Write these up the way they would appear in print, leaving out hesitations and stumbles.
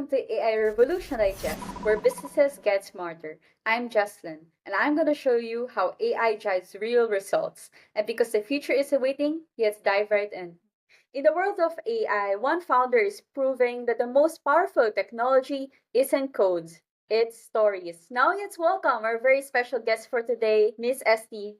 welcome to AI Revolution Digest, where businesses get smarter. I'm Jesslyn, and I'm going to show you how AI drives real results. And because the future is awaiting, let's dive right in. In the world of AI, one founder is proving that the most powerful technology isn't codes, it's stories. Now let's welcome our very special guest for today, Miss Esty.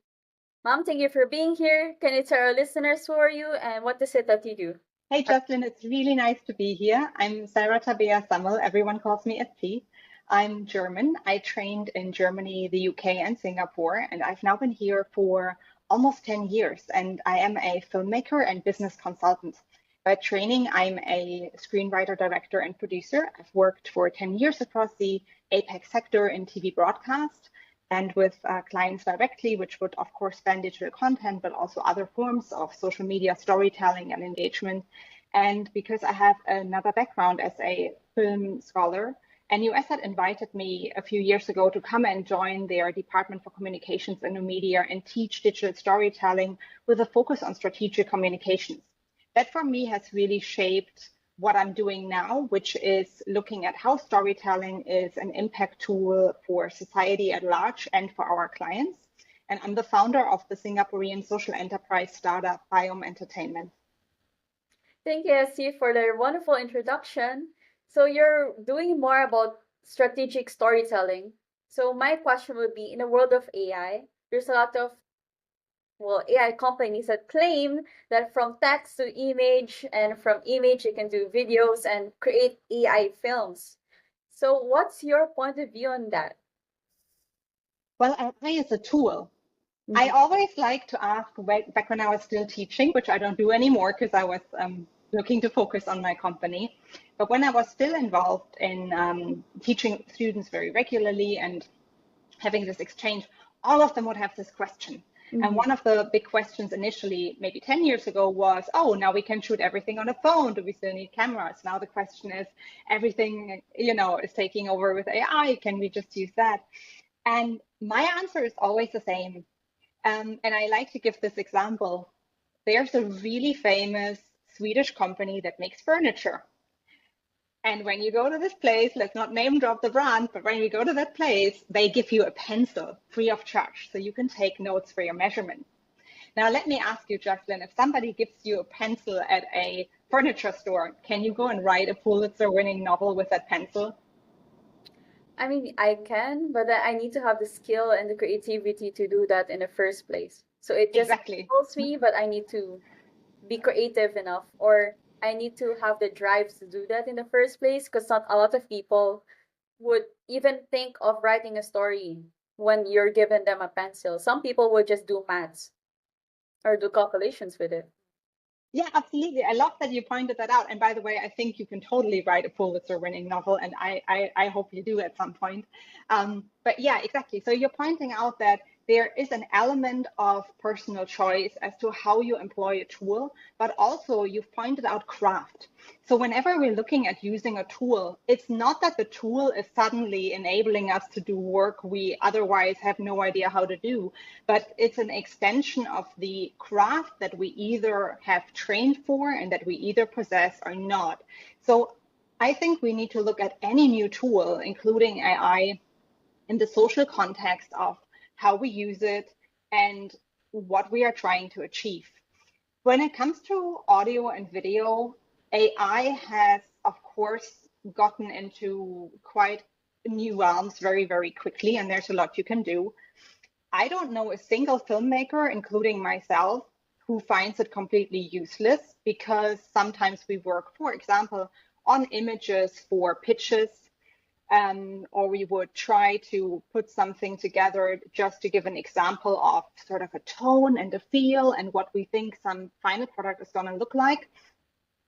Mom, thank you for being here. Can you tell our listeners who are you and what is it that you do? Hey, Jocelyn, it's really nice to be here. I'm Sarah-Tabea Sammel. Everyone calls me ST. I'm German. I trained in Germany, the UK, and Singapore, and I've now been here for almost 10 years. And I am a filmmaker and business consultant. By training, I'm a screenwriter, director, and producer. I've worked for 10 years across the APAC sector in TV broadcast and with clients directly, which would, of course, span digital content, but also other forms of social media storytelling and engagement. And because I have another background as a film scholar, NUS had invited me a few years ago to come and join their Department for Communications and New Media and teach digital storytelling with a focus on strategic communications. That for me has really shaped what I'm doing now, which is looking at how storytelling is an impact tool for society at large and for our clients. And I'm the founder of the Singaporean social enterprise startup Biome Entertainment. Thank you, SC, for the wonderful introduction. So you're doing more about strategic storytelling. So my question would be, in the world of AI, there's a lot of AI companies that claim that from text to image and from image you can do videos and create AI films. So what's your point of view on that? Well, AI is a tool. I always like to ask, back when I was still teaching, which I don't do anymore because I was looking to focus on my company. But when I was still involved in teaching students very regularly and having this exchange, all of them would have this question. And one of the big questions initially, maybe 10 years ago, was, oh, now we can shoot everything on a phone. Do we still need cameras? Now the question is, everything, is taking over with AI. Can we just use that? And my answer is always the same. And I like to give this example. There's a really famous Swedish company that makes furniture. And when you go to this place, let's not name drop the brand, but when you go to that place, they give you a pencil free of charge so you can take notes for your measurement. Now, let me ask you, Jocelyn, if somebody gives you a pencil at a furniture store, can you go and write a Pulitzer-winning novel with that pencil? I mean, I can, but I need to have the skill and the creativity to do that in the first place. So it just helps me, but I need to be creative enough, or I need to have the drives to do that in the first place, because not a lot of people would even think of writing a story when you're giving them a pencil. Some people would just do maths or do calculations with it. Yeah, absolutely. I love that you pointed that out. And by the way, I think you can totally write a Pulitzer-winning novel, and I hope you do at some point. But yeah, exactly. So you're pointing out that there is an element of personal choice as to how you employ a tool, but also you've pointed out craft. So whenever we're looking at using a tool, it's not that the tool is suddenly enabling us to do work we otherwise have no idea how to do, but it's an extension of the craft that we either have trained for and that we either possess or not. So I think we need to look at any new tool, including AI, in the social context of how we use it and what we are trying to achieve. When it comes to audio and video, AI has, of course, gotten into quite new realms very, very quickly, and there's a lot you can do. I don't know a single filmmaker, including myself, who finds it completely useless, because sometimes we work, for example, on images for pitches, or we would try to put something together just to give an example of sort of a tone and a feel and what we think some final product is going to look like.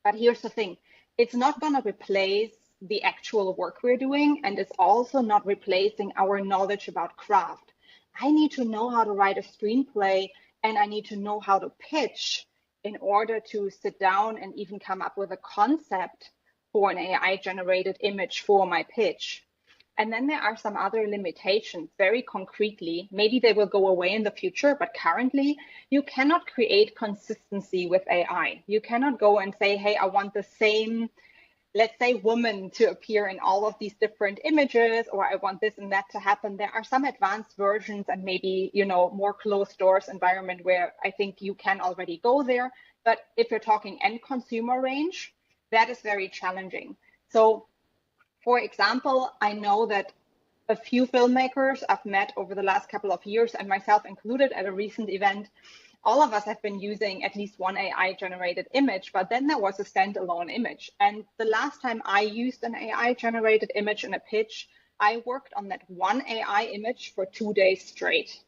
But here's the thing, it's not going to replace the actual work we're doing, and it's also not replacing our knowledge about craft. I need to know how to write a screenplay, and I need to know how to pitch in order to sit down and even come up with a concept for an AI-generated image for my pitch. And then there are some other limitations, very concretely. Maybe they will go away in the future, but currently you cannot create consistency with AI. You cannot go and say, hey, I want the same let's say, woman to appear in all of these different images, or I want this and that to happen. There are some advanced versions and maybe, more closed doors environment where I think you can already go there. But if you're talking end consumer range, that is very challenging. So, for example, I know that a few filmmakers I've met over the last couple of years, and myself included at a recent event, all of us have been using at least one AI generated image, but then there was a standalone image. And the last time I used an AI generated image in a pitch, I worked on that one AI image for 2 days straight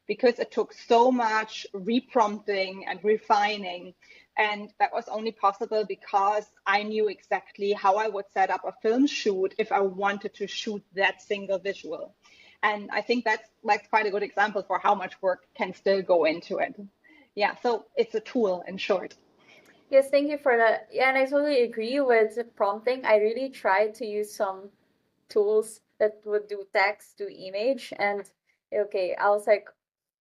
because it took so much reprompting and refining. And that was only possible because I knew exactly how I would set up a film shoot if I wanted to shoot that single visual. And I think that's quite a good example for how much work can still go into it. Yeah, so it's a tool in short. Yes, thank you for that. Yeah, and I totally agree with the prompting. I really tried to use some tools that would do text to image, and okay, I was like,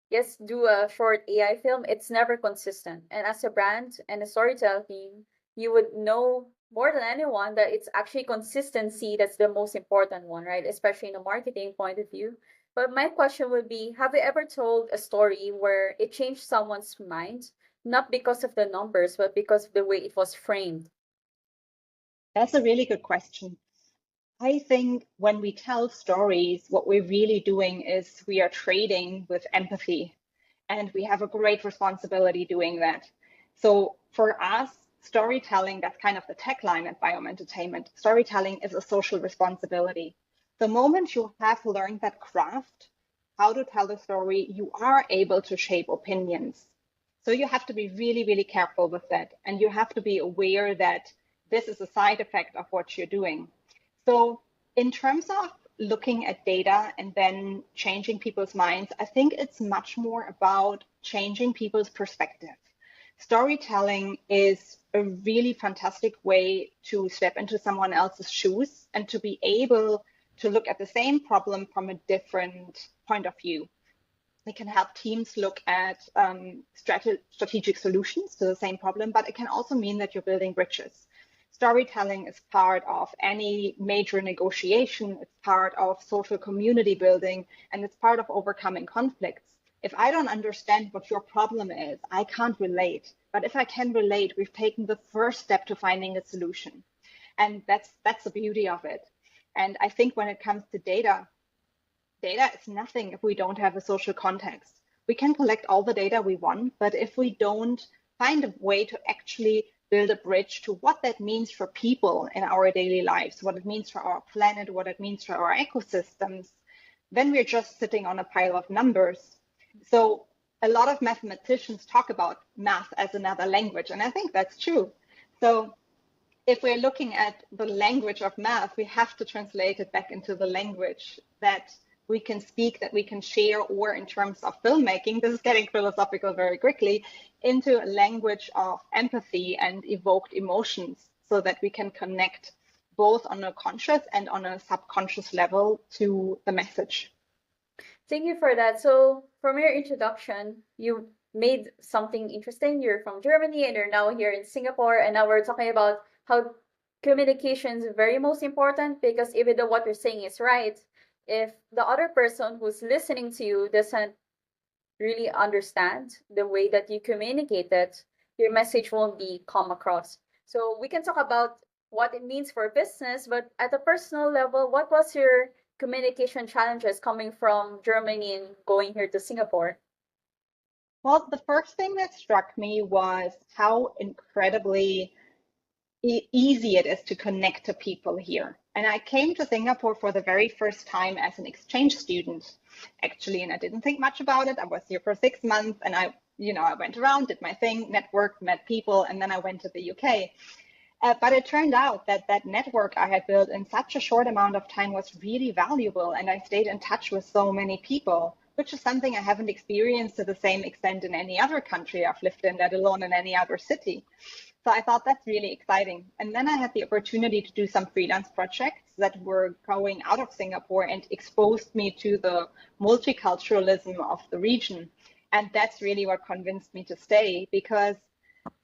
yes, do a short AI film. It's never consistent. And as a brand and a storytelling team, you would know more than anyone that it's actually consistency that's the most important one, right? Especially in a marketing point of view. But my question would be, have you ever told a story where it changed someone's mind, not because of the numbers, but because of the way it was framed? That's a really good question. I think when we tell stories, what we're really doing is we are trading with empathy, and we have a great responsibility doing that. So for us, storytelling, that's kind of the tagline at Biome Entertainment. Storytelling is a social responsibility. The moment you have learned that craft, how to tell a story, you are able to shape opinions. So you have to be really, really careful with that. And you have to be aware that this is a side effect of what you're doing. So in terms of looking at data and then changing people's minds, I think it's much more about changing people's perspective. Storytelling is a really fantastic way to step into someone else's shoes and to be able to look at the same problem from a different point of view. It can help teams look at strategic solutions to the same problem, but it can also mean that you're building bridges. Storytelling is part of any major negotiation, it's part of social community building, and it's part of overcoming conflicts. If I don't understand what your problem is, I can't relate. But if I can relate, we've taken the first step to finding a solution. And that's the beauty of it. And I think when it comes to data is nothing if we don't have a social context. We can collect all the data we want, but if we don't find a way to actually build a bridge to what that means for people in our daily lives, what it means for our planet, what it means for our ecosystems, then we're just sitting on a pile of numbers. So a lot of mathematicians talk about math as another language, and I think that's true. So if we're looking at the language of math, we have to translate it back into the language that we can speak, that we can share, or in terms of filmmaking, this is getting philosophical very quickly, into a language of empathy and evoked emotions so that we can connect both on a conscious and on a subconscious level to the message. Thank you for that. So from your introduction, you made something interesting. You're from Germany and you're now here in Singapore. And now we're talking about how communication is very most important, because even though what you're saying is right, if the other person who's listening to you doesn't really understand the way that you communicate it, your message won't be come across. So we can talk about what it means for business, but at a personal level, what was your communication challenges coming from Germany and going here to Singapore? Well, the first thing that struck me was how incredibly easy it is to connect to people here. And I came to Singapore for the very first time as an exchange student, actually, and I didn't think much about it. I was here for 6 months, and I went around, did my thing, networked, met people, and then I went to the UK. But it turned out that that network I had built in such a short amount of time was really valuable, and I stayed in touch with so many people, which is something I haven't experienced to the same extent in any other country I've lived in, let alone in any other city. So I thought that's really exciting. And then I had the opportunity to do some freelance projects that were going out of Singapore and exposed me to the multiculturalism of the region. And that's really what convinced me to stay, because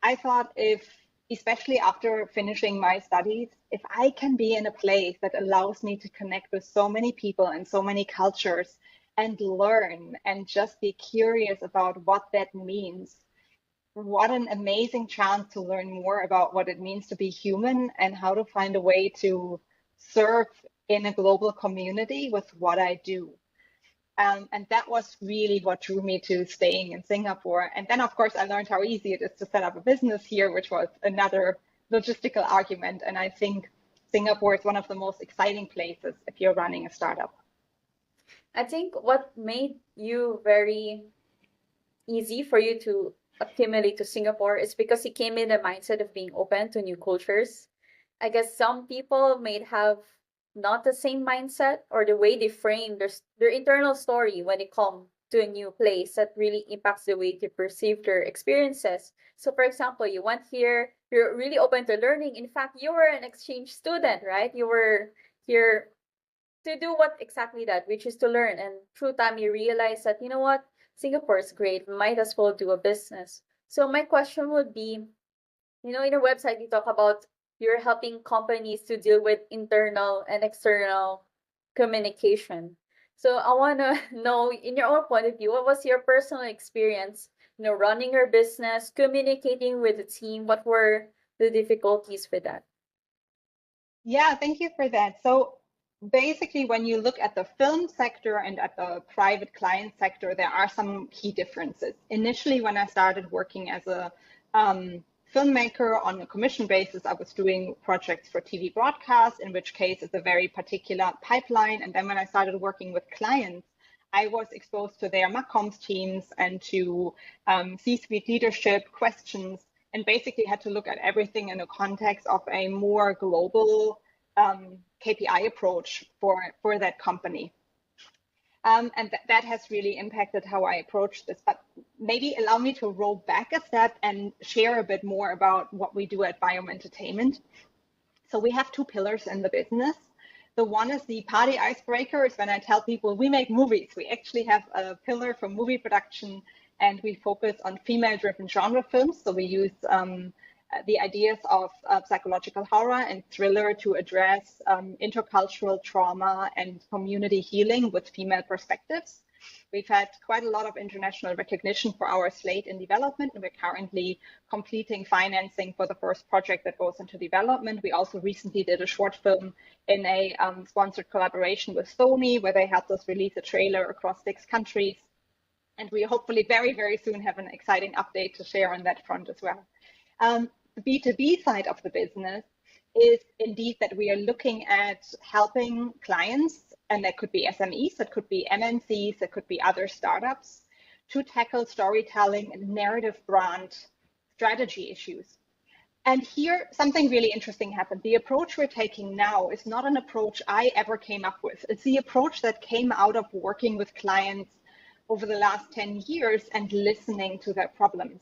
I thought if especially after finishing my studies, if I can be in a place that allows me to connect with so many people and so many cultures and learn and just be curious about what that means, what an amazing chance to learn more about what it means to be human and how to find a way to serve in a global community with what I do. And that was really what drew me to staying in Singapore. And then, of course, I learned how easy it is to set up a business here, which was another logistical argument. And I think Singapore is one of the most exciting places if you're running a startup. I think what made you very easy for you to accumulate to Singapore is because you came in the mindset of being open to new cultures. I guess some people may have not the same mindset or the way they frame their internal story when they come to a new place that really impacts the way they perceive their experiences. So, for example, you went here, you're really open to learning. In fact, you were an exchange student, right? You were here to do what exactly that, which is to learn. And through time, you realize that, you know what, Singapore is great. Might as well do a business. So my question would be, in your website, you talk about you're helping companies to deal with internal and external communication. So I want to know, in your own point of view, what was your personal experience, running your business, communicating with the team? What were the difficulties with that? Yeah, thank you for that. So basically, when you look at the film sector and at the private client sector, there are some key differences. Initially, when I started working as a filmmaker on a commission basis, I was doing projects for TV broadcast, in which case it's a very particular pipeline. And then when I started working with clients, I was exposed to their MACOMs teams and to C-suite leadership questions, and basically had to look at everything in the context of a more global KPI approach for that company. And that has really impacted how I approach this. But maybe allow me to roll back a step and share a bit more about what we do at Biome Entertainment. So we have two pillars in the business. The one is the party icebreaker, is when I tell people we make movies. We actually have a pillar for movie production, and we focus on female-driven genre films. So we use the ideas of psychological horror and thriller to address intercultural trauma and community healing with female perspectives. We've had quite a lot of international recognition for our slate in development, and we're currently completing financing for the first project that goes into development. We also recently did a short film in a sponsored collaboration with Sony, where they helped us release a trailer across 6 countries. And we hopefully very, very soon have an exciting update to share on that front as well. The B2B side of the business is indeed that we are looking at helping clients, and that could be SMEs, that could be MNCs, that could be other startups, to tackle storytelling and narrative brand strategy issues. And here, something really interesting happened. The approach we're taking now is not an approach I ever came up with. It's the approach that came out of working with clients over the last 10 years and listening to their problems.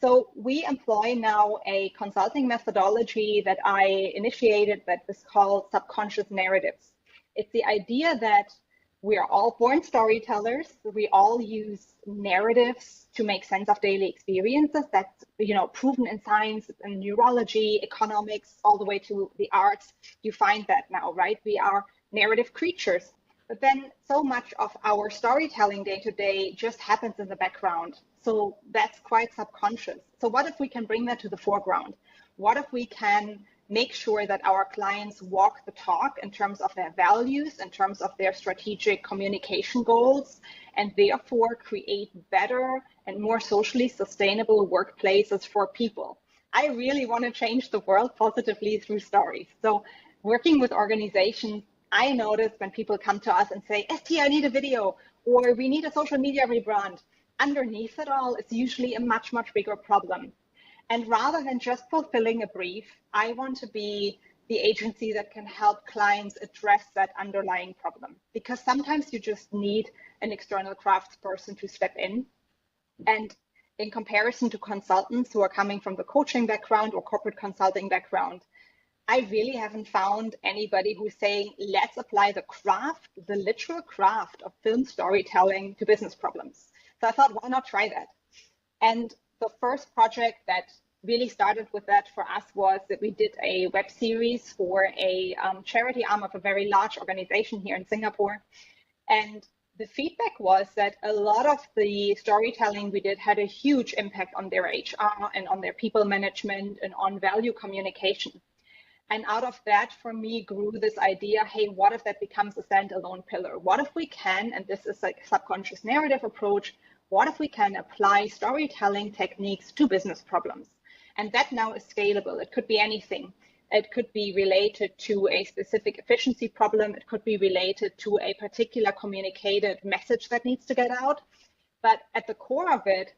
So we employ now a consulting methodology that I initiated that is called subconscious narratives. It's the idea that we are all born storytellers. We all use narratives to make sense of daily experiences. That's proven in science and neurology, economics, all the way to the arts. You find that now, right? We are narrative creatures. But then so much of our storytelling day to day just happens in the background. So that's quite subconscious. So what if we can bring that to the foreground? What if we can make sure that our clients walk the talk in terms of their values, in terms of their strategic communication goals, and therefore create better and more socially sustainable workplaces for people? I really want to change the world positively through stories. So working with organizations, I notice when people come to us and say, ST, I need a video, or we need a social media rebrand, underneath it all is usually a much, much bigger problem. And rather than just fulfilling a brief, I want to be the agency that can help clients address that underlying problem. Because sometimes you just need an external craftsperson to step in. And in comparison to consultants who are coming from the coaching background or corporate consulting background, I really haven't found anybody who's saying, let's apply the craft, the literal craft of film storytelling to business problems. So I thought, why not try that? And the first project that really started with that for us was that we did a web series for a charity arm of a very large organization here in Singapore. And the feedback was that a lot of the storytelling we did had a huge impact on their HR and on their people management and on value communication. And out of that, for me, grew this idea, hey, what if that becomes a standalone pillar? What if we can, and this is like a subconscious narrative approach, what if we can apply storytelling techniques to business problems? And that now is scalable. It could be anything. It could be related to a specific efficiency problem. It could be related to a particular communicated message that needs to get out. But at the core of it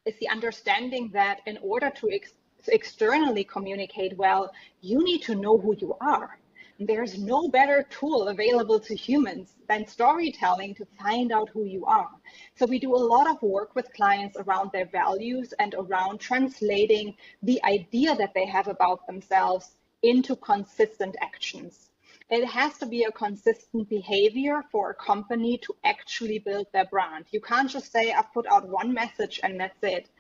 is the understanding that in order to externally communicate well, you need to know who you are. There's no better tool available to humans than storytelling to find out who you are. So we do a lot of work with clients around their values and around translating the idea that they have about themselves into consistent actions. It has to be a consistent behavior for a company to actually build their brand. You can't just say, I've put out one message and that's it.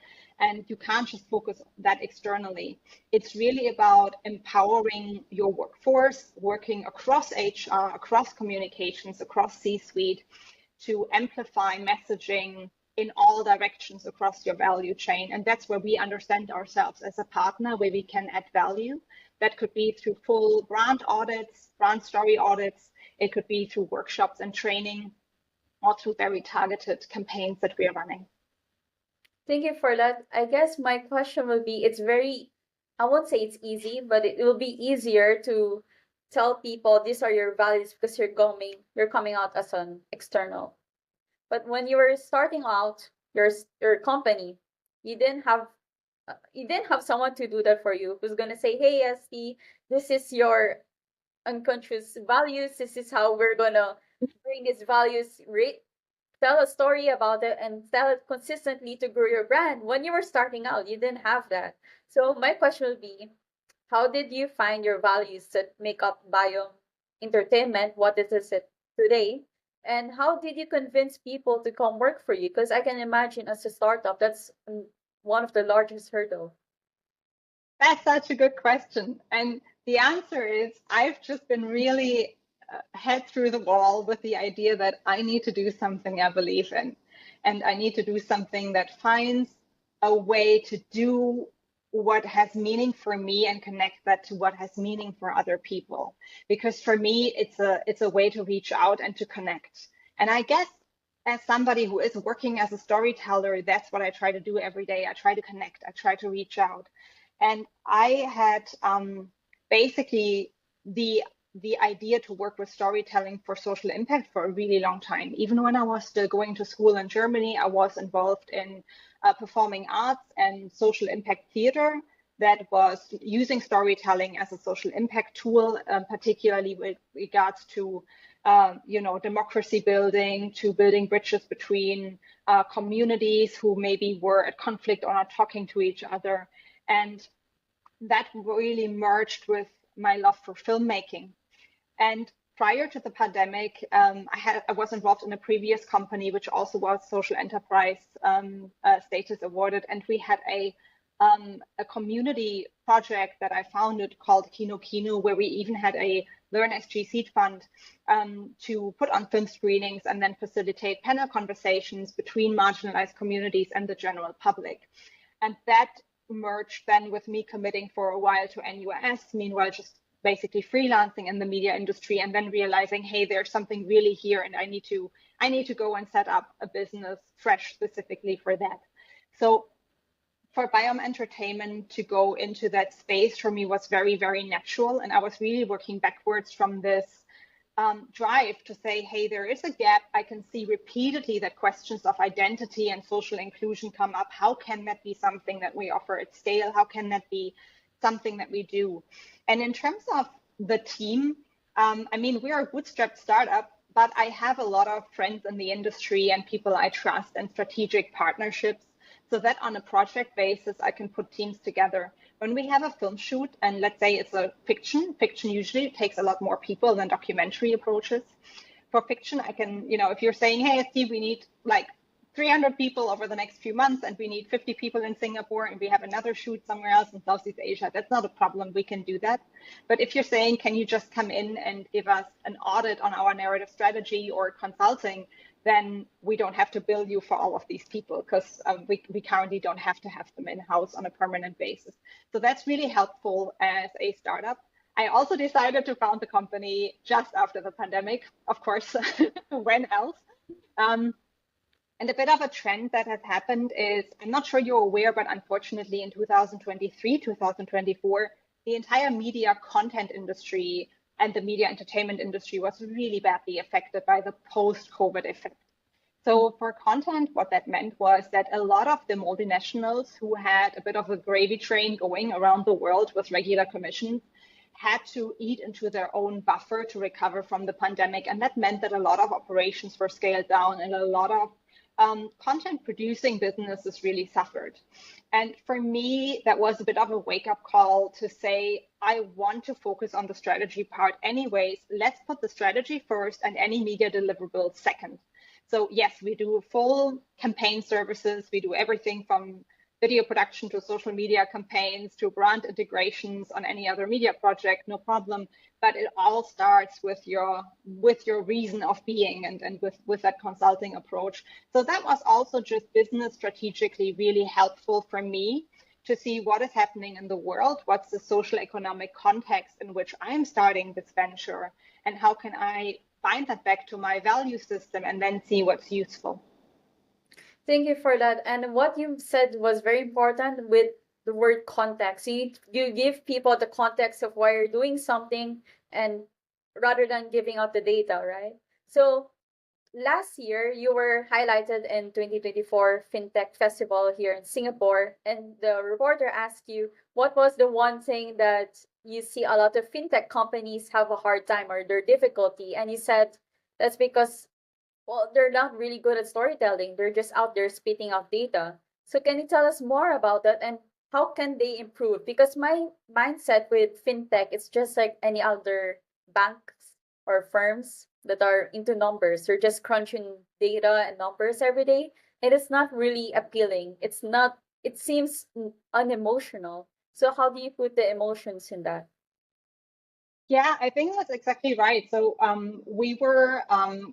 And you can't just focus that externally. It's really about empowering your workforce, working across HR, across communications, across C-suite to amplify messaging in all directions across your value chain. And that's where we understand ourselves as a partner, where we can add value. That could be through full brand audits, brand story audits. It could be through workshops and training, or through very targeted campaigns that we are running. Thank you for that. I guess my question would be, I won't say it's easy, but it will be easier to tell people these are your values because you're coming out as an external. But when you were starting out your company, you didn't have someone to do that for you who's gonna say, hey, ST, this is your unconscious values. This is how we're gonna bring these values, tell a story about it and tell it consistently to grow your brand. When you were starting out, you didn't have that. So my question would be, how did you find your values that make up Biome Entertainment? What is it today? And how did you convince people to come work for you? Because I can imagine as a startup, that's one of the largest hurdles. That's such a good question. And the answer is I've just been really head through the wall with the idea that I need to do something I believe in. And I need to do something that finds a way to do what has meaning for me and connect that to what has meaning for other people. Because for me, it's a way to reach out and to connect. And I guess as somebody who is working as a storyteller, that's what I try to do every day. I try to connect, I try to reach out. And I had basically the idea to work with storytelling for social impact for a really long time. Even when I was still going to school in Germany, I was involved in performing arts and social impact theater that was using storytelling as a social impact tool, particularly with regards to democracy building, to building bridges between communities who maybe were at conflict or not talking to each other. And that really merged with my love for filmmaking. And prior to the pandemic, I was involved in a previous company, which also was social enterprise status awarded. And we had a community project that I founded called Kino Kino, where we even had a Learn SG seed fund to put on film screenings and then facilitate panel conversations between marginalized communities and the general public. And that merged then with me committing for a while to NUS, meanwhile just basically freelancing in the media industry, and then realizing, hey, there's something really here, and I need to go and set up a business fresh specifically for that. So for Biome Entertainment to go into that space for me was very, very natural, and I was really working backwards from this drive to say, hey, there is a gap. I can see repeatedly that questions of identity and social inclusion come up. How can that be something that we offer at scale? How can that be something that we do? And in terms of the team, we are a bootstrapped startup, but I have a lot of friends in the industry and people I trust and strategic partnerships, so that on a project basis, I can put teams together. When we have a film shoot, and let's say it's a fiction usually takes a lot more people than documentary approaches. For fiction, I can, if you're saying, hey, Steve, we need like 300 people over the next few months, and we need 50 people in Singapore, and we have another shoot somewhere else in Southeast Asia. That's not a problem. We can do that. But if you're saying, can you just come in and give us an audit on our narrative strategy or consulting, then we don't have to bill you for all of these people, because we currently don't have to have them in-house on a permanent basis. So that's really helpful as a startup. I also decided to found the company just after the pandemic, of course, when else? And a bit of a trend that has happened is, I'm not sure you're aware, but unfortunately in 2023, 2024, the entire media content industry and the media entertainment industry was really badly affected by the post-COVID effect. So for content, what that meant was that a lot of the multinationals who had a bit of a gravy train going around the world with regular commissions had to eat into their own buffer to recover from the pandemic. And that meant that a lot of operations were scaled down and a lot of content producing businesses really suffered. And for me, that was a bit of a wake-up call to say, I want to focus on the strategy part anyways. Let's put the strategy first and any media deliverable second. So yes, we do full campaign services. We do everything from video production to social media campaigns to brand integrations on any other media project, no problem. But it all starts with your reason of being and with that consulting approach. So that was also just business strategically really helpful for me to see what is happening in the world, what's the social economic context in which I'm starting this venture, and how can I find that back to my value system and then see what's useful. Thank you for that. And what you said was very important with the word context. You give people the context of why you're doing something, and rather than giving out the data, right? So last year, you were highlighted in 2024 FinTech Festival here in Singapore, and the reporter asked you, what was the one thing that you see a lot of FinTech companies have a hard time or their difficulty? And you said, that's because, well, they're not really good at storytelling. They're just out there spitting out data. So can you tell us more about that, and how can they improve? Because my mindset with FinTech, it's just like any other banks or firms that are into numbers. They're just crunching data and numbers every day. And it's not really appealing. It seems unemotional. So how do you put the emotions in that? Yeah, I think that's exactly right. So we were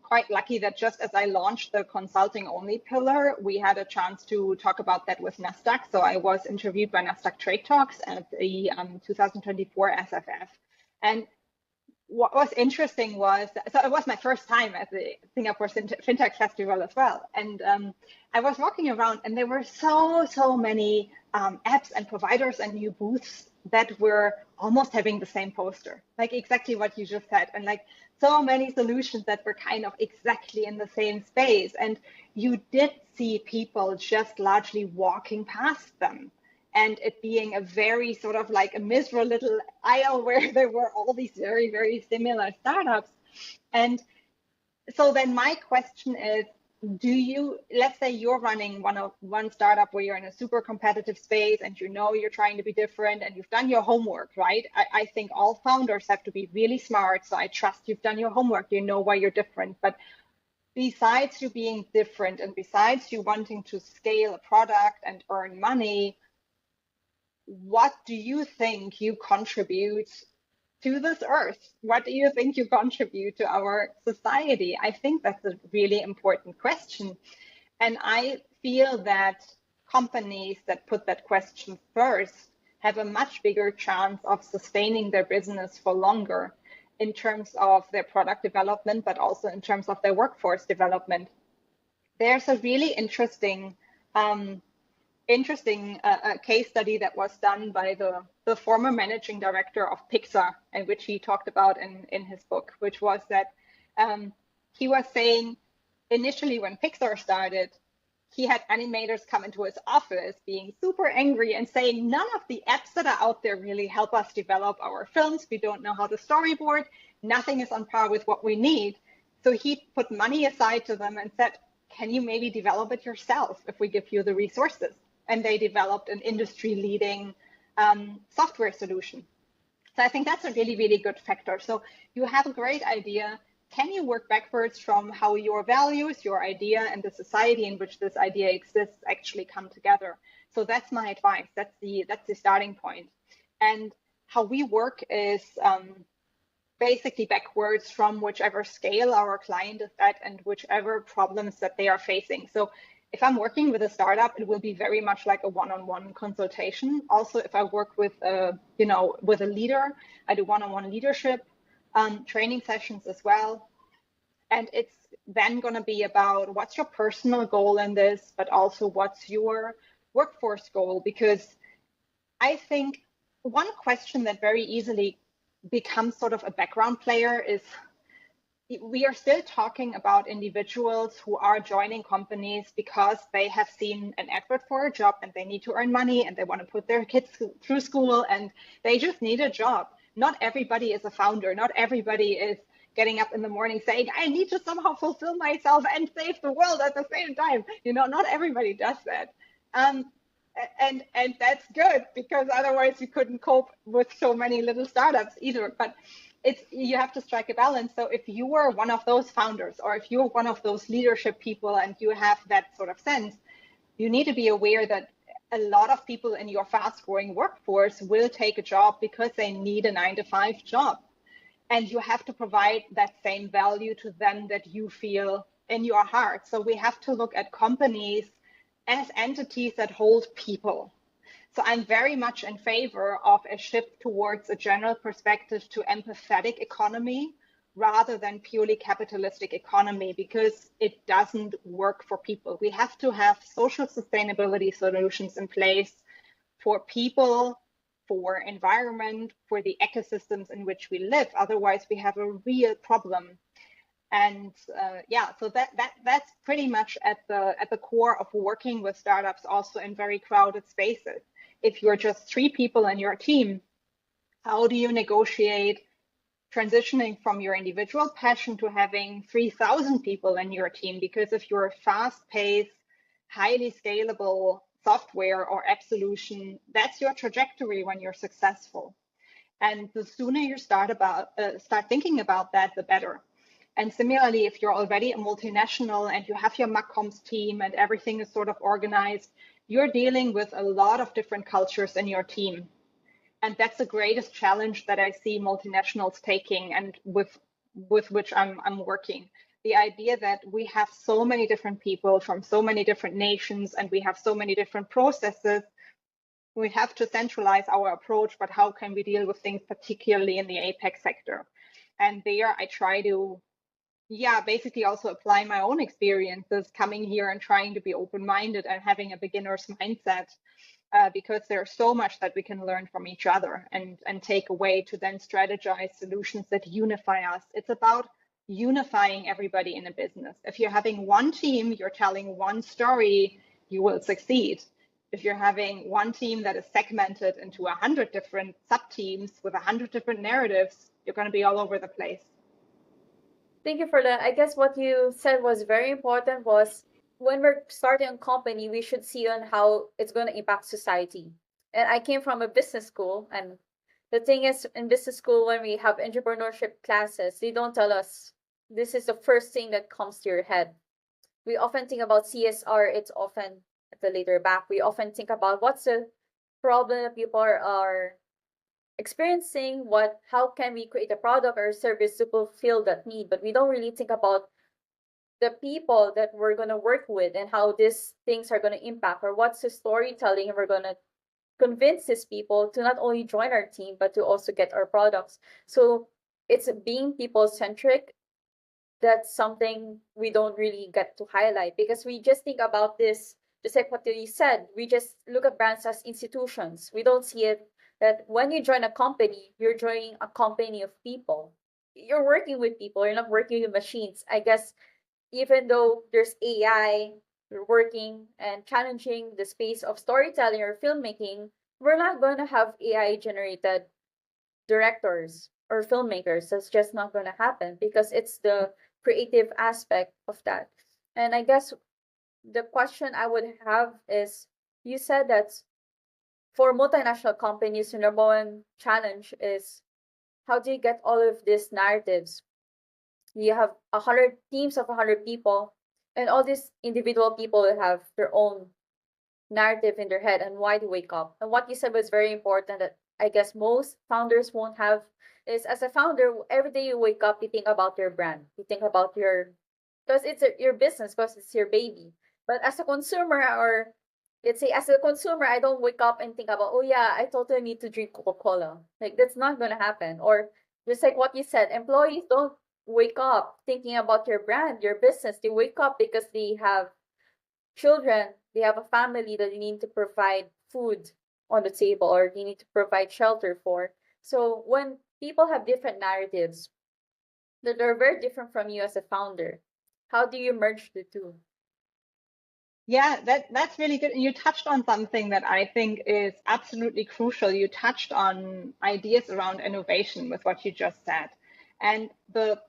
quite lucky that just as I launched the consulting only pillar, we had a chance to talk about that with NASDAQ. So I was interviewed by NASDAQ Trade Talks at the 2024 SFF. And what was interesting was, so it was my first time at the Singapore FinTech Festival as well. And I was walking around and there were so many apps and providers and new booths that were almost having the same poster, like exactly what you just said. And like so many solutions that were kind of exactly in the same space. And you did see people just largely walking past them, and it being a very sort of like a miserable little aisle where there were all these very similar startups. And so then my question is, let's say you're running one startup where you're in a super competitive space and you know you're trying to be different and you've done your homework, right? I think all founders have to be really smart. So I trust you've done your homework, you know why you're different. But besides you being different and besides you wanting to scale a product and earn money, what do you think you contribute to this earth? What do you think you contribute to our society? I think that's a really important question. And I feel that companies that put that question first have a much bigger chance of sustaining their business for longer in terms of their product development, but also in terms of their workforce development. There's a really interesting case study that was done by the former managing director of Pixar, and which he talked about in his book, which was that he was saying initially when Pixar started, he had animators come into his office being super angry and saying, none of the apps that are out there really help us develop our films. We don't know how to storyboard. Nothing is on par with what we need. So he put money aside to them and said, can you maybe develop it yourself if we give you the resources? And they developed an industry-leading software solution. So I think that's a really good factor. So you have a great idea. can you work backwards from how your values, your idea, and the society in which this idea exists actually come together? So that's my advice. That's the starting point. And how we work is basically backwards from whichever scale our client is at and whichever problems that they are facing. So if I'm working with a startup, it will be very much like a one-on-one consultation. Also, if I work with with a leader, I do one-on-one leadership training sessions as well. And it's then going to be about what's your personal goal in this, but also what's your workforce goal. Because I think one question that very easily becomes sort of a background player is we are still talking about individuals who are joining companies because they have seen an advert for a job and they need to earn money and they want to put their kids through school and they just need a job. Not everybody is a founder. Not everybody is getting up in the morning saying, I need to somehow fulfill myself and save the world at the same time. Not everybody does that. And that's good, because otherwise you couldn't cope with so many little startups either. But you have to strike a balance. So if you were one of those founders, or if you're one of those leadership people and you have that sort of sense, you need to be aware that a lot of people in your fast growing workforce will take a job because they need a 9-to-5 job. And you have to provide that same value to them that you feel in your heart. So we have to look at companies as entities that hold people. So I'm very much in favor of a shift towards a general perspective to empathetic economy rather than purely capitalistic economy, because it doesn't work for people. We have to have social sustainability solutions in place for people, for environment, for the ecosystems in which we live. Otherwise, we have a real problem. And so that's pretty much at the core of working with startups, also in very crowded spaces. If you're just 3 people in your team, how do you negotiate transitioning from your individual passion to having 3,000 people in your team? Because if you're a fast-paced, highly scalable software or app solution, that's your trajectory when you're successful. And the sooner you start thinking about that, the better. And similarly, if you're already a multinational and you have your MacComs team and everything is sort of organized, you're dealing with a lot of different cultures in your team. And that's the greatest challenge that I see multinationals taking, and with which I'm working. The idea that we have so many different people from so many different nations and we have so many different processes, we have to centralize our approach, but how can we deal with things, particularly in the APEC sector? And there I try to basically also apply my own experiences coming here and trying to be open-minded and having a beginner's mindset, because there's so much that we can learn from each other and take away to then strategize solutions that unify us. It's about unifying everybody in a business. If you're having one team, you're telling one story, you will succeed. If you're having one team that is segmented into 100 different sub-teams with 100 different narratives, you're going to be all over the place. Thank you for that. I guess what you said was very important, was when we're starting a company, we should see on how it's going to impact society. And I came from a business school, and the thing is, in business school, when we have entrepreneurship classes, they don't tell us this is the first thing that comes to your head. We often think about CSR, it's often at the later back. We often think about what's the problem that people are experiencing, how can we create a product or a service to fulfill that need, but we don't really think about the people that we're going to work with and how these things are going to impact, or what's the storytelling we're going to convince these people to not only join our team but to also get our products. So it's being people-centric. That's something we don't really get to highlight, because we just think about this, just like what you said, we just look at brands as institutions. We don't see it that when you join a company, you're joining a company of people. You're working with people, you're not working with machines. I guess even though there's AI, we're working and challenging the space of storytelling or filmmaking, we're not going to have AI generated directors or filmmakers. That's just not going to happen, because it's the creative aspect of that. And I guess the question I would have is, you said that for multinational companies, the number one challenge is how do you get all of these narratives You have 100 teams of 100 people, and all these individual people will have their own narrative in their head and why they wake up. And what you said was very important that I guess most founders won't have is as a founder, every day you wake up, you think about your brand, you think about your because it's your business, because it's your baby. But as a consumer, or let's say as a consumer, I don't wake up and think about, oh yeah, I totally need to drink Coca-Cola. Like that's not gonna happen. Or just like what you said, employees don't wake up thinking about your brand, your business. They wake up because they have children, they have a family that they need to provide food on the table, or they need to provide shelter for. So when people have different narratives that are very different from you as a founder, how do you merge the two? Yeah, that's really good. And you touched on something that I think is absolutely crucial. You touched on ideas around innovation with what you just said. And the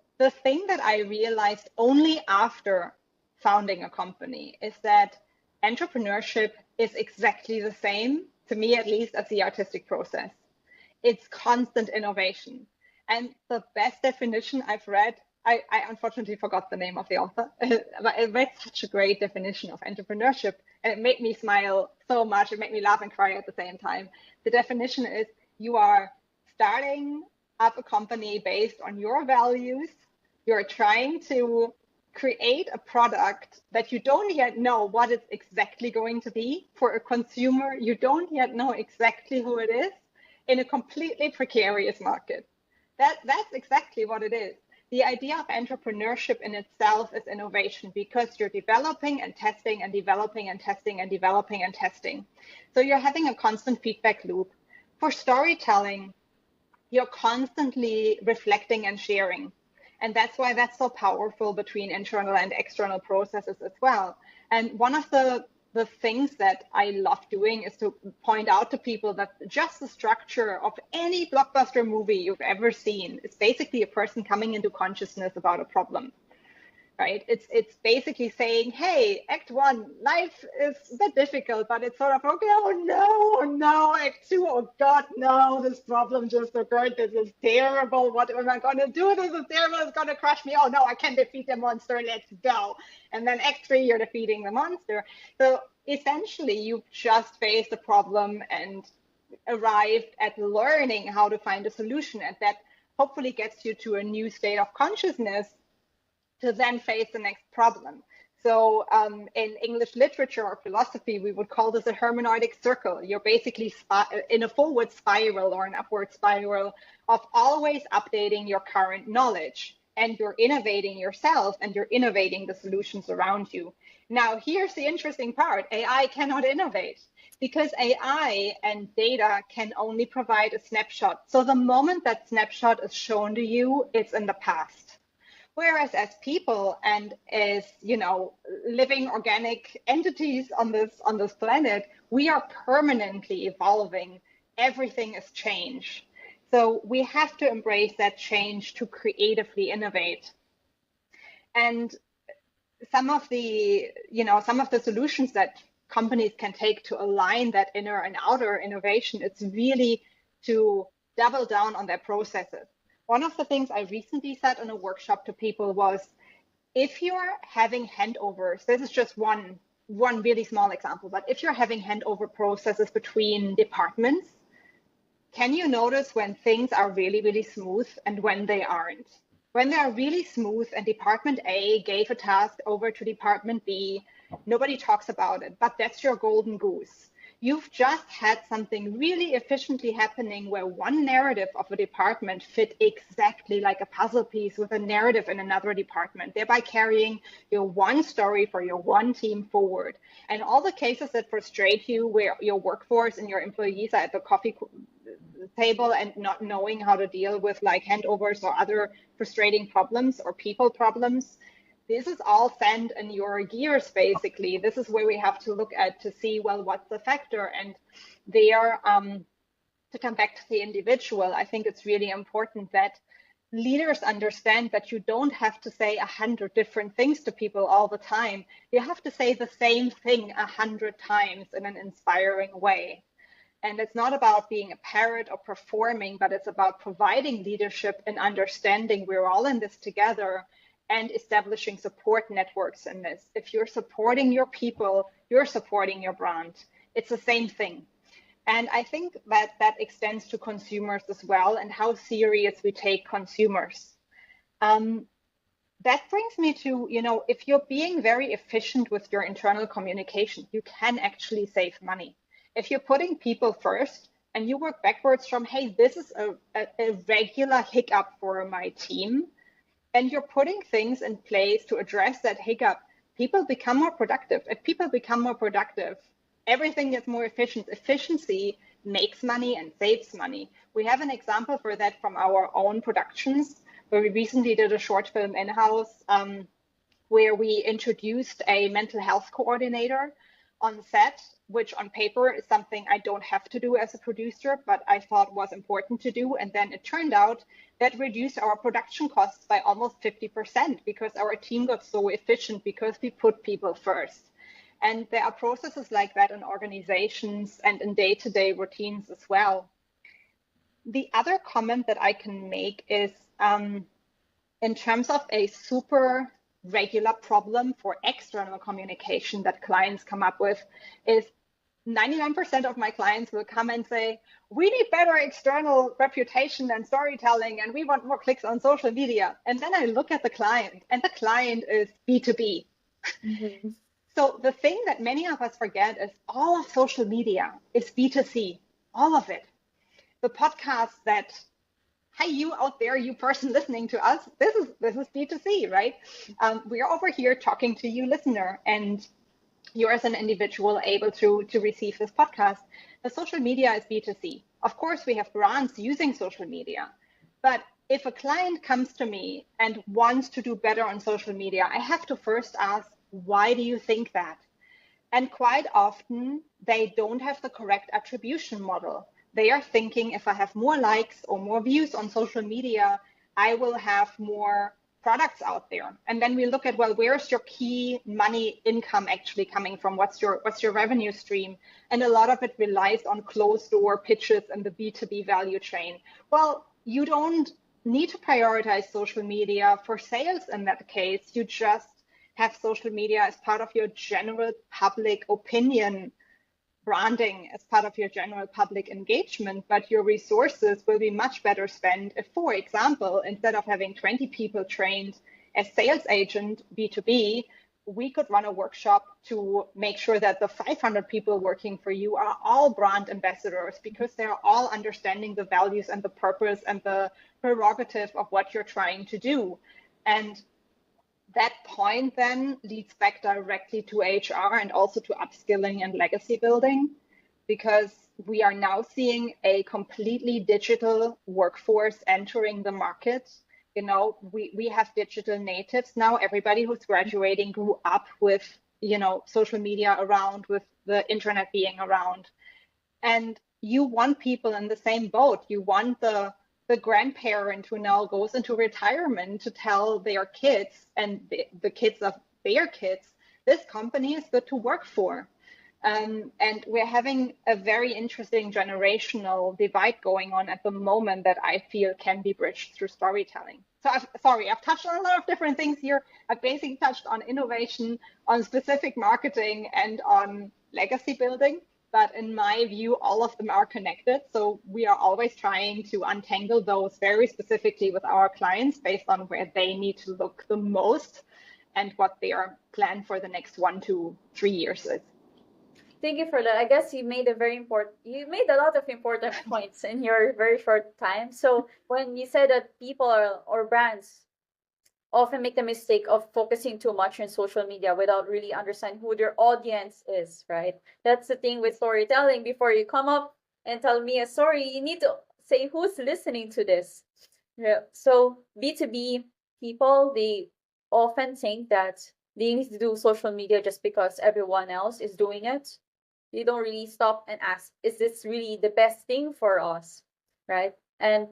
thing that I realized only after founding a company is that entrepreneurship is exactly the same, to me at least, as the artistic process. It's constant innovation. And the best definition I've read, I unfortunately forgot the name of the author, but I read such a great definition of entrepreneurship, and it made me smile so much. It made me laugh and cry at the same time. The definition is you are starting up a company based on your values. You're trying to create a product that you don't yet know what it's exactly going to be for a consumer. You don't yet know exactly who it is in a completely precarious market. That's exactly what it is. The idea of entrepreneurship in itself is innovation because you're developing and testing and developing and testing and developing and testing. So you're having a constant feedback loop. For storytelling, you're constantly reflecting and sharing. And that's why that's so powerful between internal and external processes as well. And one of the things that I love doing is to point out to people that just the structure of any blockbuster movie you've ever seen is basically a person coming into consciousness about a problem. Right? It's basically saying, hey, Act 1, life is a bit difficult, but it's sort of okay, oh no, Act 2, oh God, no, this problem just occurred, this is terrible, what am I gonna do? This is terrible, it's gonna crush me, oh no, I can defeat the monster, let's go. And then Act 3, you're defeating the monster. So essentially, you've just faced a problem and arrived at learning how to find a solution, and that hopefully gets you to a new state of consciousness to then face the next problem. So in English literature or philosophy, we would call this a hermeneutic circle. You're basically in a forward spiral or an upward spiral of always updating your current knowledge, and you're innovating yourself and you're innovating the solutions around you. Now, here's the interesting part. AI cannot innovate because AI and data can only provide a snapshot. So the moment that snapshot is shown to you, it's in the past. Whereas as people and as, you know, living organic entities on this planet, we are permanently evolving. Everything is change. So we have to embrace that change to creatively innovate. And some of the solutions that companies can take to align that inner and outer innovation, it's really to double down on their processes. One of the things I recently said in a workshop to people was, if you're having handovers, this is just one really small example, but if you're having handover processes between departments, can you notice when things are really, really smooth and when they aren't? When they are really smooth and Department A gave a task over to Department B, nobody talks about it, but that's your golden goose. You've just had something really efficiently happening where one narrative of a department fit exactly like a puzzle piece with a narrative in another department, thereby carrying your one story for your one team forward. And all the cases that frustrate you, where your workforce and your employees are at the coffee table and not knowing how to deal with like handovers or other frustrating problems or people problems, this is all sand in your gears, basically. This is where we have to look at to see, well, what's the factor? And there, to come back to the individual, I think it's really important that leaders understand that you don't have to say 100 different things to people all the time. You have to say the same thing 100 times in an inspiring way. And it's not about being a parrot or performing, but it's about providing leadership and understanding we're all in this together and establishing support networks in this. If you're supporting your people, you're supporting your brand. It's the same thing. And I think that that extends to consumers as well and how serious we take consumers. That brings me to, if you're being very efficient with your internal communication, you can actually save money. If you're putting people first and you work backwards from, hey, this is a regular hiccup for my team, and you're putting things in place to address that hiccup, people become more productive. If people become more productive, everything gets more efficient. Efficiency makes money and saves money. We have an example for that from our own productions, where we recently did a short film in-house where we introduced a mental health coordinator on set, which on paper is something I don't have to do as a producer, but I thought was important to do. And then it turned out that reduced our production costs by almost 50% because our team got so efficient because we put people first. And there are processes like that in organizations and in day-to-day routines as well. The other comment that I can make is in terms of a super regular problem for external communication that clients come up with is 99% of my clients will come and say, we need better external reputation and storytelling, and we want more clicks on social media. And then I look at the client, and the client is B2B. Mm-hmm. So the thing that many of us forget is all of social media is B2C, all of it. The podcast that, hey, you out there, you person listening to us, this is B2C, right? We're over here talking to you, listener, and you're as an individual able to receive this podcast. The social media is B2C. Of course, we have brands using social media, but if a client comes to me and wants to do better on social media, I have to first ask, why do you think that? And quite often, they don't have the correct attribution model. They are thinking, if I have more likes or more views on social media, I will have more products out there. And then we look at, well, where's your key money income actually coming from? What's your revenue stream? And a lot of it relies on closed door pitches and the B2B value chain. Well, you don't need to prioritize social media for sales in that case. You just have social media as part of your general public opinion branding, as part of your general public engagement, but your resources will be much better spent if, for example, instead of having 20 people trained as sales agent B2B, we could run a workshop to make sure that the 500 people working for you are all brand ambassadors because they're all understanding the values and the purpose and the prerogative of what you're trying to do. And that point then leads back directly to HR and also to upskilling and legacy building, because we are now seeing a completely digital workforce entering the market. We have digital natives now. Everybody who's graduating grew up with, social media around, with the internet being around. And you want people in the same boat. You want the grandparent who now goes into retirement to tell their kids and the kids of their kids, this company is good to work for. And we're having a very interesting generational divide going on at the moment that I feel can be bridged through storytelling. So I've touched on a lot of different things here. I've basically touched on innovation, on specific marketing, and on legacy building. But in my view, all of them are connected. So we are always trying to untangle those very specifically with our clients based on where they need to look the most and what their plan for the next 1 to 3 years is. Thank you for that. I guess you made a lot of important points in your very short time. So when you said that people or brands often make the mistake of focusing too much on social media without really understanding who their audience is, right? That's the thing with storytelling. Before you come up and tell me a story, you need to say who's listening to this. Yeah. So B2B people, they often think that they need to do social media just because everyone else is doing it. They don't really stop and ask, is this really the best thing for us, right? And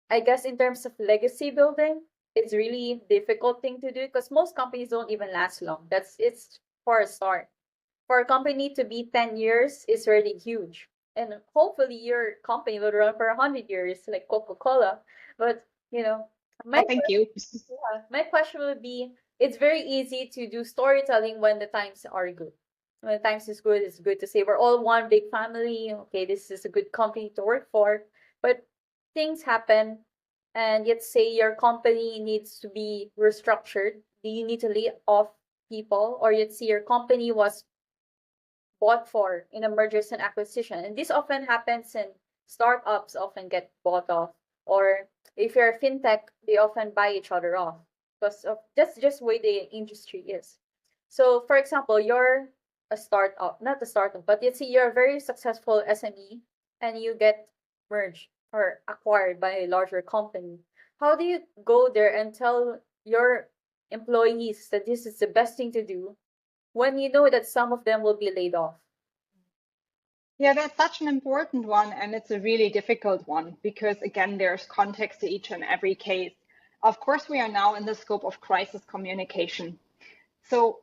I guess in terms of legacy building, it's really difficult thing to do because most companies don't even last long. It's for a start. For a company to be 10 years is really huge. And hopefully your company will run for 100 years, like Coca-Cola. But, you know, my Oh, thank you. my question would be, it's very easy to do storytelling when the times are good. When the times is good, it's good to say we're all one big family. Okay, this is a good company to work for. But things happen, and yet say your company needs to be restructured. Do you need to lay off people, or yet see your company was bought for in a mergers and acquisition? And this often happens in startups often get bought off, or if you're a fintech, they often buy each other off because of just way the industry is. So for example, you're a startup, not a startup, but let's say you're a very successful SME and you get merged or acquired by a larger company. How do you go there and tell your employees that this is the best thing to do when you know that some of them will be laid off? Yeah, that's such an important one, and it's a really difficult one because, again, there's context to each and every case. Of course, we are now in the scope of crisis communication. So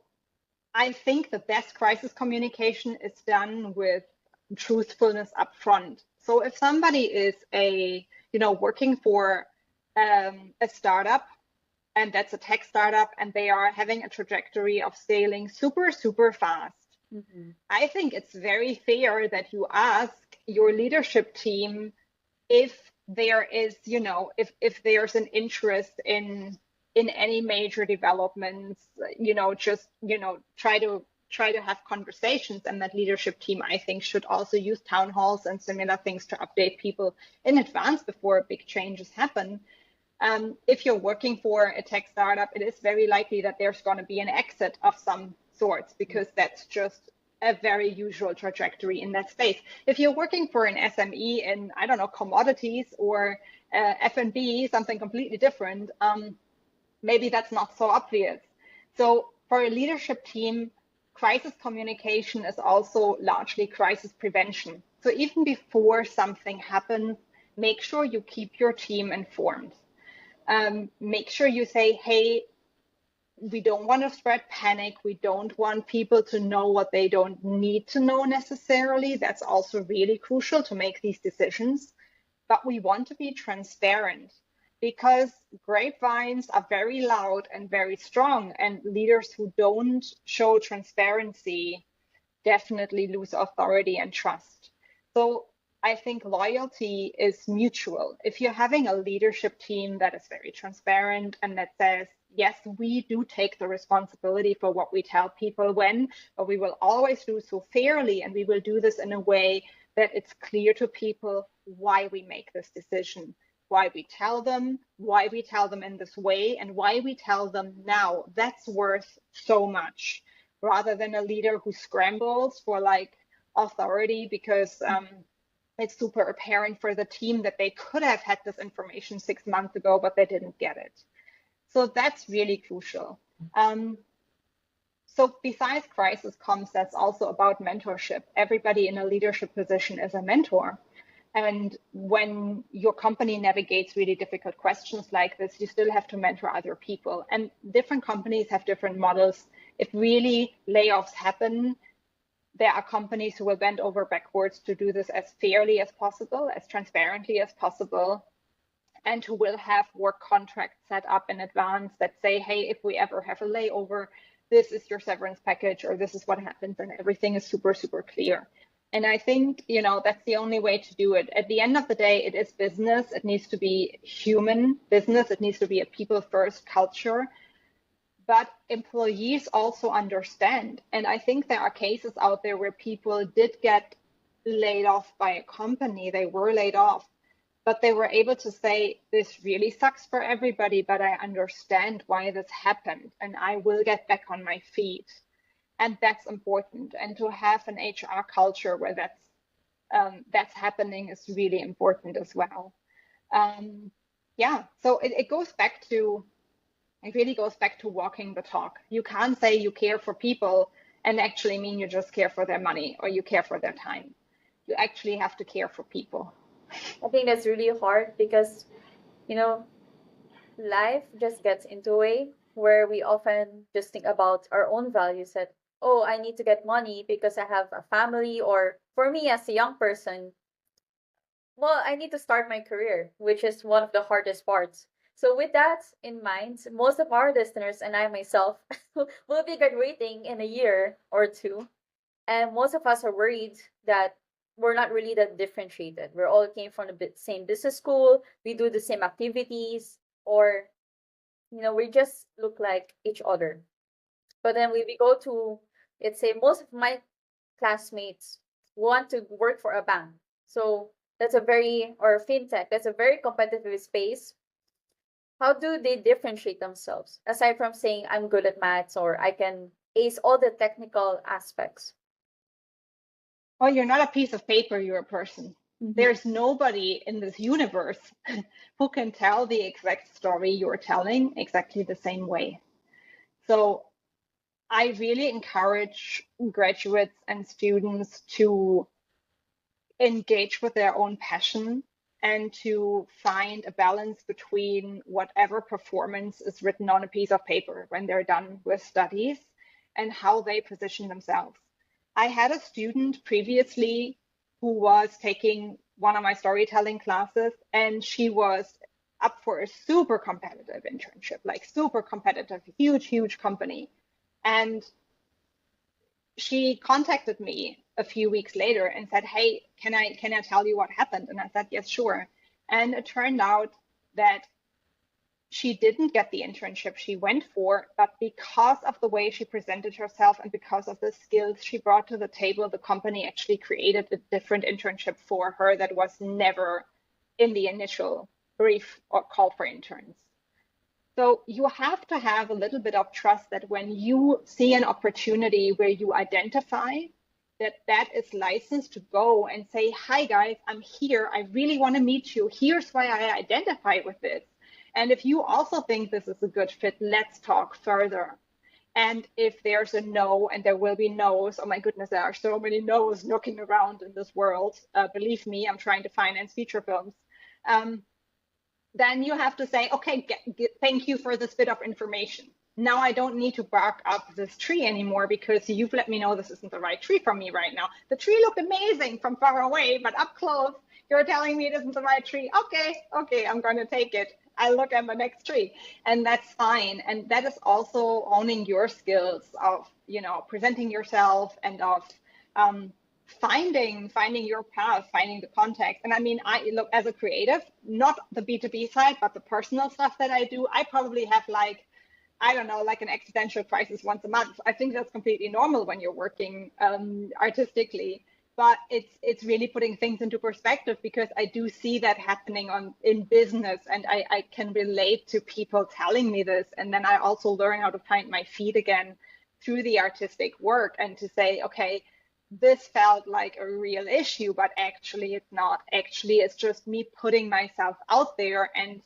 I think the best crisis communication is done with truthfulness up front. So if somebody is working for a startup, and that's a tech startup, and they are having a trajectory of scaling super, super fast, I think it's very fair that you ask your leadership team if there is, if there's an interest in any major developments, try to have conversations. And that leadership team, I think, should also use town halls and similar things to update people in advance before big changes happen. If you're working for a tech startup, it is very likely that there's going to be an exit of some sorts because that's just a very usual trajectory in that space. If you're working for an SME in, I don't know, commodities or F&B, something completely different, maybe that's not so obvious. So for a leadership team, crisis communication is also largely crisis prevention. So even before something happens, make sure you keep your team informed. Make sure you say, hey, we don't want to spread panic. We don't want people to know what they don't need to know necessarily. That's also really crucial to make these decisions. But we want to be transparent because grapevines are very loud and very strong, and leaders who don't show transparency definitely lose authority and trust. So I think loyalty is mutual. If you're having a leadership team that is very transparent and that says, yes, we do take the responsibility for what we tell people when, but we will always do so fairly, and we will do this in a way that it's clear to people why we make this decision, why we tell them in this way, and why we tell them now. That's worth so much, rather than a leader who scrambles for authority because it's super apparent for the team that they could have had this information 6 months ago, but they didn't get it. So that's really crucial. So besides crisis comms, that's also about mentorship. Everybody in a leadership position is a mentor. And when your company navigates really difficult questions like this, you still have to mentor other people. And different companies have different models. If really layoffs happen, there are companies who will bend over backwards to do this as fairly as possible, as transparently as possible, and who will have work contracts set up in advance that say, hey, if we ever have a layover, this is your severance package, or this is what happens, and everything is super, super clear. And I think, that's the only way to do it. At the end of the day, it is business. It needs to be human business. It needs to be a people-first culture. But employees also understand. And I think there are cases out there where people did get laid off by a company. They were laid off, but they were able to say, this really sucks for everybody, but I understand why this happened, and I will get back on my feet. And that's important. And to have an HR culture where that's happening is really important as well. So it goes back to, it really goes back to walking the talk. You can't say you care for people and actually mean you just care for their money or you care for their time. You actually have to care for people. I think that's really hard because, life just gets into a way where we often just think about our own values that oh, I need to get money because I have a family, or for me as a young person, well, I need to start my career, which is one of the hardest parts. So, with that in mind, most of our listeners and I myself will be graduating in a year or two. And most of us are worried that we're not really that differentiated. We're all came from the same business school, we do the same activities, or, we just look like each other. But then we go to, let's say, most of my classmates want to work for a bank. So or FinTech, that's a very competitive space. How do they differentiate themselves? Aside from saying I'm good at maths or I can ace all the technical aspects. Well, you're not a piece of paper, you're a person. Mm-hmm. There's nobody in this universe who can tell the exact story you're telling exactly the same way. So I really encourage graduates and students to engage with their own passion and to find a balance between whatever performance is written on a piece of paper when they're done with studies and how they position themselves. I had a student previously who was taking one of my storytelling classes, and she was up for a super competitive internship, like super competitive, huge company. And she contacted me a few weeks later and said, "Hey, can I tell you what happened?" And I said, "Yes, sure." And it turned out that she didn't get the internship she went for, but because of the way she presented herself and because of the skills she brought to the table, the company actually created a different internship for her that was never in the initial brief or call for interns. So you have to have a little bit of trust that when you see an opportunity where you identify that that is licensed to go and say, "Hi guys, I'm here. I really want to meet you. Here's why I identify with this. And if you also think this is a good fit, let's talk further." And if there's a no, and there will be no's, oh my goodness, there are so many no's knocking around in this world. Believe me, I'm trying to finance feature films. Then you have to say, "Okay, thank you for this bit of information. Now I don't need to bark up this tree anymore because you've let me know this isn't the right tree for me right now. The tree looked amazing from far away, but up close, you're telling me it isn't the right tree. Okay, I'm going to take it. I look at my next tree." And that's fine. And that is also owning your skills of, presenting yourself and of finding your path, finding the context. And I mean, I look, as a creative, not the B2B side, but the personal stuff that I do, I probably have I don't know, like an existential crisis once a month. I think that's completely normal when you're working artistically. But it's really putting things into perspective, because I do see that happening in business, and I can relate to people telling me this. And then I also learn how to find my feet again through the artistic work, and to say, okay, this felt like a real issue, but actually it's not. Actually, it's just me putting myself out there. And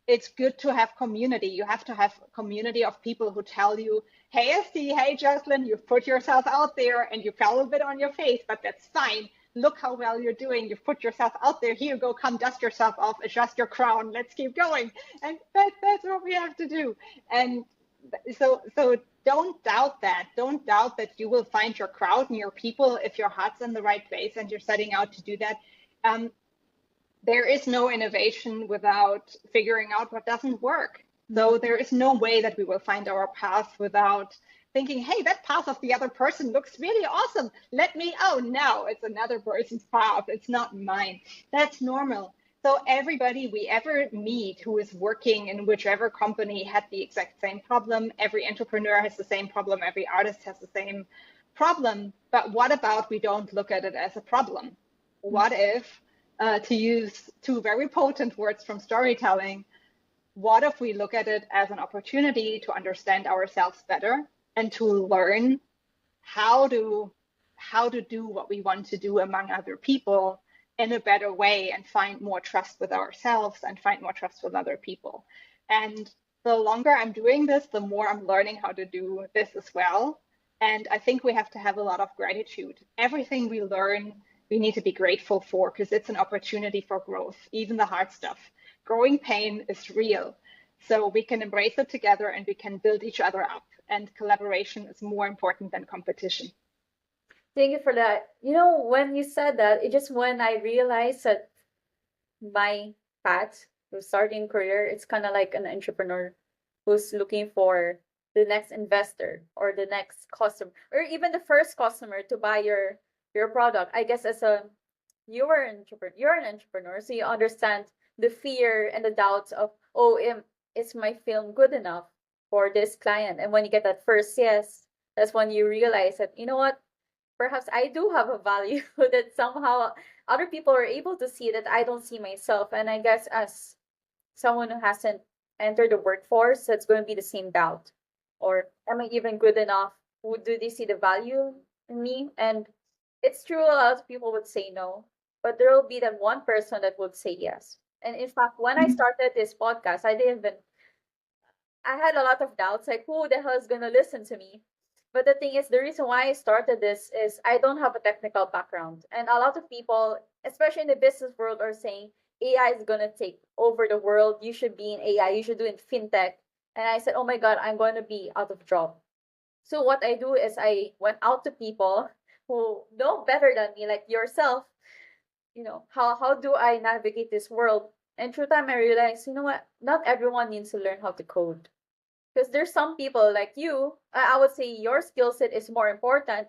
it's good to have community. You have to have a community of people who tell you, "Hey, Esty, hey, Jocelyn, you've put yourself out there and you fell a bit on your face, but that's fine. Look how well you're doing. You've put yourself out there. Here you go, come dust yourself off, adjust your crown. Let's keep going." And that's what we have to do. And so don't doubt that. Don't doubt that you will find your crowd and your people if your heart's in the right place and you're setting out to do that. There is no innovation without figuring out what doesn't work. So there is no way that we will find our path without thinking, "Hey, that path of the other person looks really awesome. Oh no, it's another person's path. It's not mine." That's normal. So everybody we ever meet who is working in whichever company had the exact same problem. Every entrepreneur has the same problem. Every artist has the same problem. But what about we don't look at it as a problem? What if, to use two very potent words from storytelling, what if we look at it as an opportunity to understand ourselves better and to learn how to do what we want to do among other people in a better way, and find more trust with ourselves and find more trust with other people. And the longer I'm doing this, the more I'm learning how to do this as well. And I think we have to have a lot of gratitude. Everything we learn, we need to be grateful for, because it's an opportunity for growth, even the hard stuff. Growing pain is real. So we can embrace it together and we can build each other up. and collaboration is more important than competition. Thank you for that. You know, when you said that, it just when I realized that my path to starting career, it's kind of like an entrepreneur who's looking for the next investor or the next customer or even the first customer to buy your product. I guess as a you're an entrepreneur, so you understand the fear and the doubts of, oh, is my film good enough for this client? And when you get that first yes, that's when you realize that, you know what, perhaps I do have a value that somehow other people are able to see that I don't see myself. And I guess as someone who hasn't entered the workforce, that's going to be the same doubt. Or am I even good enough? Do they see the value in me? And it's true, a lot of people would say no, but there will be that one person that would say yes. And in fact, when I started this podcast, I had a lot of doubts, like who the hell is gonna listen to me? But the thing is, the reason why I started this is I don't have a technical background. And a lot of people, especially in the business world, are saying AI is gonna take over the world. You should be in AI, you should do in FinTech. And I said, oh my God, I'm going to be out of job. So what I do is I went out to people who know better than me, like yourself, you know, how do I navigate this world? And through time I realized, you know what, not everyone needs to learn how to code. Because there's some people like you, I would say your skill set is more important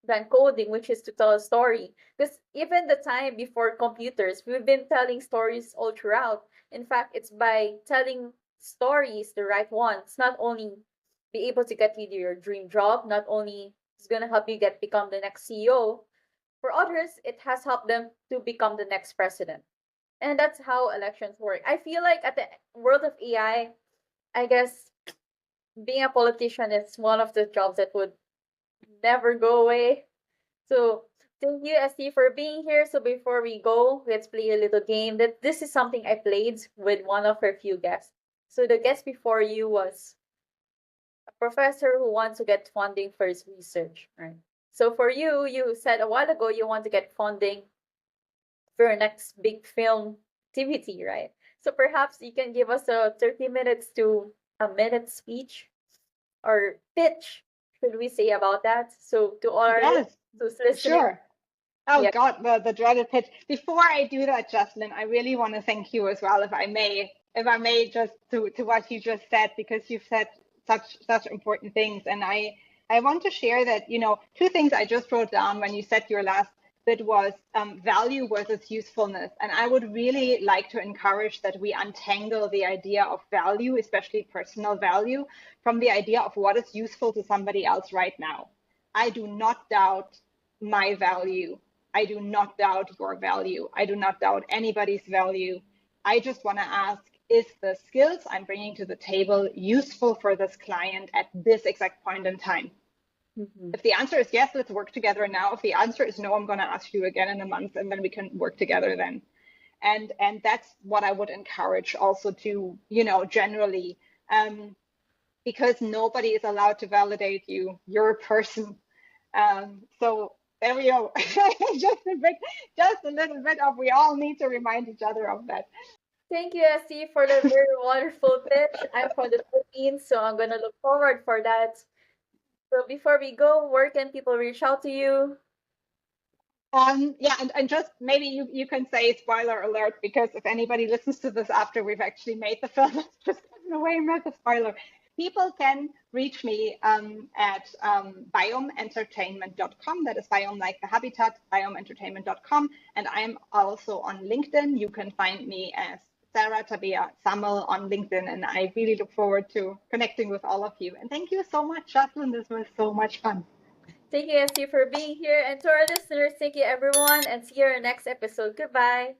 than coding, which is to tell a story. Because even the time before computers, we've been telling stories all throughout. In fact, it's by telling stories, the right ones, not only be able to get you to your dream job, not only it's gonna help you become the next CEO. For others, it has helped them to become the next president. And that's how elections work. I feel like at the world of I guess being a politician is one of the jobs that would never go away. So thank you, ST, for being here. So before we go, let's play a little game. That this is something I played with one of our few guests. So the guest before you was a professor who wants to get funding for his research, right? So for you, you said a while ago you want to get funding for your next big film activity, right? So perhaps you can give us a 30 minutes to a minute speech or pitch, should we say, about that? So to all our Yes, listeners, sure. Oh yeah, God, the dreaded pitch. Before I do that, Jocelyn, I really want to thank you as well, if I may, just to what you just said, because you've said such important things, and I want to share that, you know, two things I just wrote down when you said your last bit was value versus usefulness, and I would really like to encourage that we untangle the idea of value, especially personal value, from the idea of what is useful to somebody else right now. I do not doubt my value. I do not doubt your value. I do not doubt anybody's value. I just want to ask, is the skills I'm bringing to the table useful for this client at this exact point in time? If the answer is yes, let's work together now. If the answer is no, I'm going to ask you again in a month, and then we can work together then. And that's what I would encourage also to, you know, generally, because nobody is allowed to validate you. You're a person. So there we go. Just a little bit of, we all need to remind each other of that. thank you, ST, for the very wonderful pitch. I'm from the Philippines, so I'm gonna look forward for that. So before we go, where can people reach out to you? Yeah, and just maybe you can say spoiler alert, because if anybody listens to this after we've actually made the film, it's just given away a spoiler. People can reach me at biomeentertainment.com. That is biome like the habitat, biomeentertainment.com. And I'm also on LinkedIn. You can find me as Sarah-Tabea Sammel on LinkedIn. And I really look forward to connecting with all of you. And thank you so much, Jocelyn. This was so much fun. Thank you, ST, for being here. And to our listeners, thank you, everyone. And see you in our next episode. Goodbye.